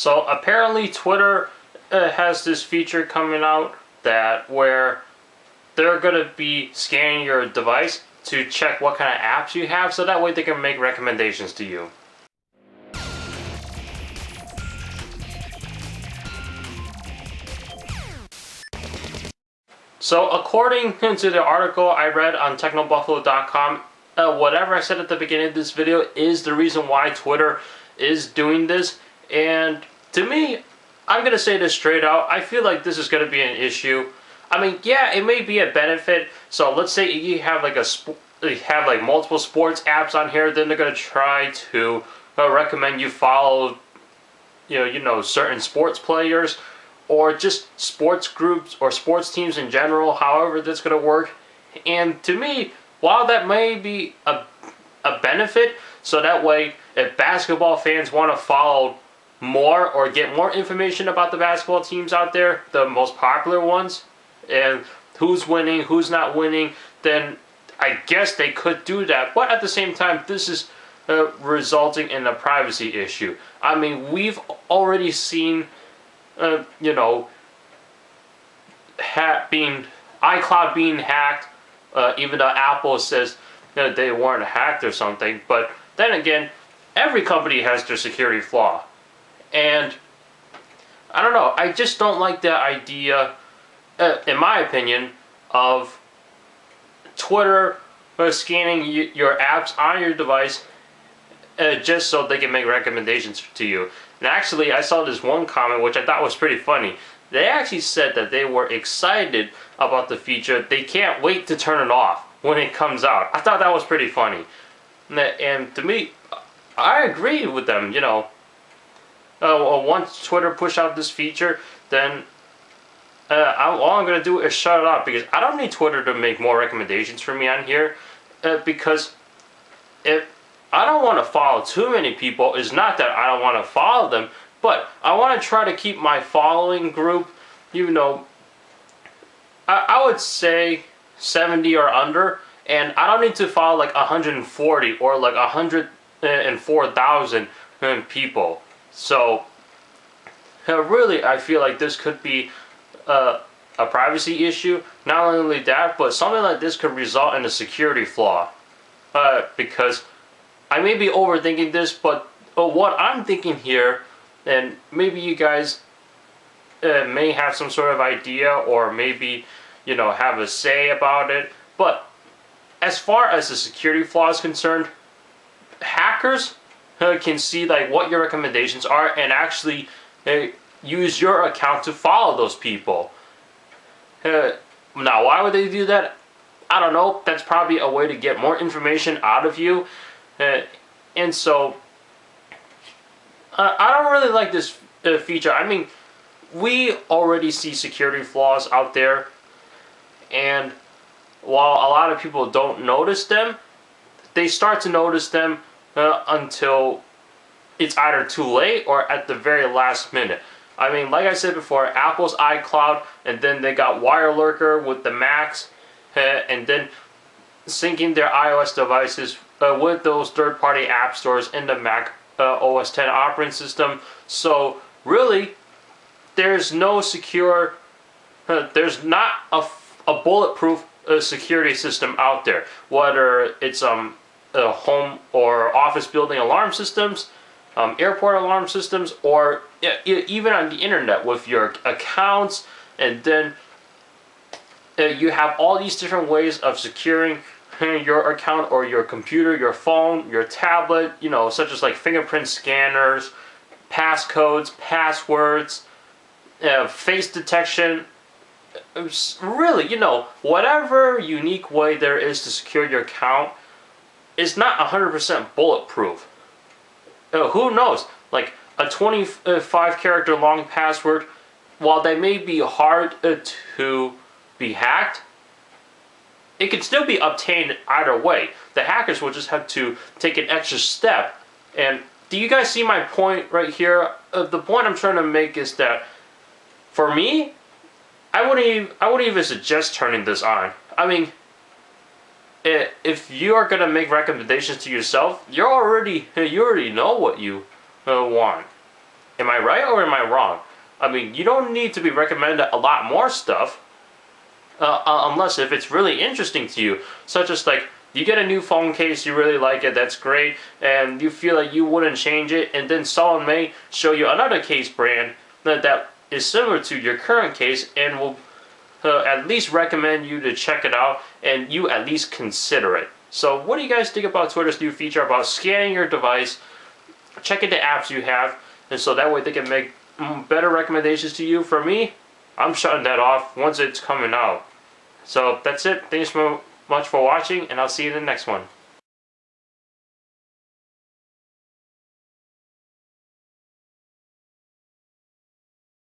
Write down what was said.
So apparently Twitter has this feature coming out that where they're going to be scanning your device to check what kind of apps you have, so that way they can make recommendations to you. So according to the article I read on technobuffalo.com, whatever I said at the beginning of this video is the reason why Twitter is doing this. And to me, I'm going to say this straight out, I feel like this is going to be an issue. I mean, yeah, it may be a benefit. So let's say you have like multiple sports apps on here, then they're going to try to recommend you follow certain sports players, or just sports groups or sports teams in general, however that's going to work. And to me, while that may be a benefit, so that way if basketball fans want to follow more or get more information about the basketball teams out there, the most popular ones, and who's winning, who's not winning, then I guess they could do that. But at the same time, this is resulting in a privacy issue. I mean, we've already seen iCloud being hacked, even though Apple says they weren't hacked or something. But then again, every company has their security flaw. And I don't know, I just don't like the idea, in my opinion, of Twitter scanning your apps on your device just so they can make recommendations to you. And actually, I saw this one comment which I thought was pretty funny. They actually said that they were excited about the feature. They can't wait to turn it off when it comes out. I thought that was pretty funny. And to me, I agree with them, once Twitter push out this feature, then all I'm going to do is shut it off, because I don't need Twitter to make more recommendations for me on here, because if I don't want to follow too many people, it's not that I don't want to follow them, but I want to try to keep my following group, I would say 70 or under, and I don't need to follow like 140 or like 104,000 people. So really, I feel like this could be a privacy issue. Not only that, but something like this could result in a security flaw, because I may be overthinking this, but what I'm thinking here, and maybe you guys may have some sort of idea, or maybe have a say about it, but as far as the security flaw is concerned, hackers can see like what your recommendations are and actually use your account to follow those people. Now, why would they do that? I don't know. That's probably a way to get more information out of you. And so, I don't really like this feature. I mean, we already see security flaws out there, and while a lot of people don't notice them, they start to notice them until it's either too late or at the very last minute. I mean, like I said before, Apple's iCloud, and then they got WireLurker with the Macs, and then syncing their iOS devices with those third-party app stores in the Mac OS X operating system. So really, there's no secure, there's not a bulletproof security system out there, whether it's home or office building alarm systems, airport alarm systems, or even on the internet with your accounts. And then you have all these different ways of securing your account or your computer, your phone, your tablet, such as like fingerprint scanners, passcodes, passwords, face detection. Really, whatever unique way there is to secure your account is not 100% bulletproof. Who knows? Like a 25 character long password, while they may be hard to be hacked, it can still be obtained either way. The hackers will just have to take an extra step. And do you guys see my point right here? The point I'm trying to make is that, for me, I wouldn't even suggest turning this on. I mean, if you are gonna make recommendations to yourself, you already know what you want. Am I right or am I wrong? I mean, you don't need to be recommended a lot more stuff unless if it's really interesting to you, such as like you get a new phone case, you really like it, that's great, and you feel like you wouldn't change it, and then someone may show you another case brand that is similar to your current case and will at least recommend you to check it out and you at least consider it. So what do you guys think about Twitter's new feature about scanning your device, checking the apps you have, and so that way they can make better recommendations to you? For me, I'm shutting that off once it's coming out. So that's it. Thanks so much for watching, and I'll see you in the next one.